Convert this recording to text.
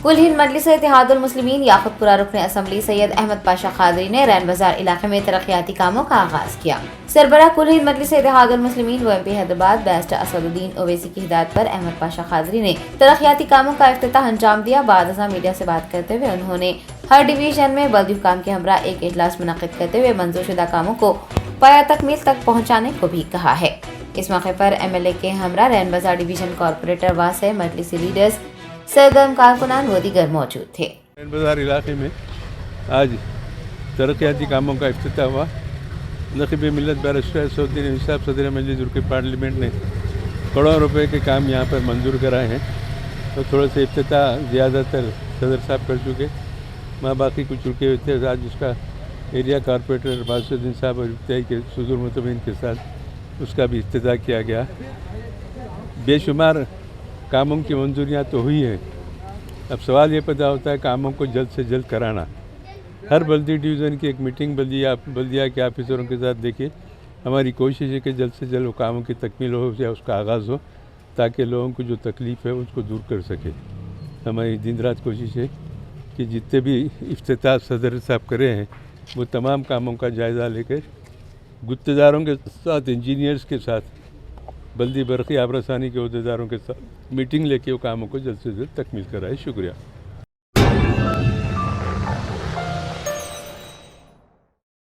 कुल हिंद मजलिस इत्तेहादुल मुस्लिमीन याकुतपुरा रुकन असम्बली सैयद अहमद पाशा खादरी ने रैन बाजार इलाके में तरक्याती कामों का आगाज किया। सरबराह कुल हिंद मजलिस इत्तेहादुल मुस्लिमीन व MP हैदराबाद बैरिस्टर असदुद्दीन ओवैसी की हिदायत पर अहमद पाशा खादरी ने तरक्याती कामों का इफ्तिताह अंजाम दिया। बाद मीडिया से बात करते हुए उन्होंने हर डिवीजन में बल्दी हुकाम के हमरा एक इजलास मुनक्किद करते हुए मंजूरशुदा कामों को पाया तकमील तक पहुँचाने को भी कहा है। इस मौके पर MLA के हमरा रैन बाजार डिवीजन कॉरपोरेटर वासे मजलिसी लीडर्स सरगर्म कारकुनान व दीगर मौजूद थे। रैन बाजार इलाके में आज तरक्याती कामों का इफ्तिताह हुआ। नक़ीब मिल्लत बैरिस्टर असदुद्दीन ओवैसी सदर मजलिस रुकन पार्लियामेंट ने करोड़ों रुपए के काम यहाँ पर मंजूर कराए हैं। तो थोड़े से इफ्तिताह ज़्यादातर सदर साहब कर चुके, वहाँ बाकी कुछ रुके हुए थे। आज उसका एरिया कॉरपोरेटर वासुद्दीन साहब और इफ्तिताई के सुदूर मुतमिन के साथ उसका भी इफ्तिताह किया गया। बेशुमार कामों की मंजूरियाँ तो हुई हैं। अब सवाल ये पैदा होता है कामों को जल्द से जल्द कराना। हर बल्दी डिवीज़न की एक मीटिंग बल्दिया के ऑफिसरों के साथ देखिए। हमारी कोशिश है कि जल्द से जल्द वो कामों की तकमील हो या उसका आगाज़ हो, ताकि लोगों को जो तकलीफ़ है उसको दूर कर सके। हमारी दिन रात कोशिश है कि जितने भी इफ्तिताह सदर साहब करे हैं वो तमाम कामों का जायज़ा लेकर गुत्तेदारों के साथ, इंजीनियर्स के साथ, बल्दी बरक़ी आबरसानी के अहदेदारों के साथ मीटिंग लेके वो कामों को जल्द से जल्द तकमील कराए। शुक्रिया।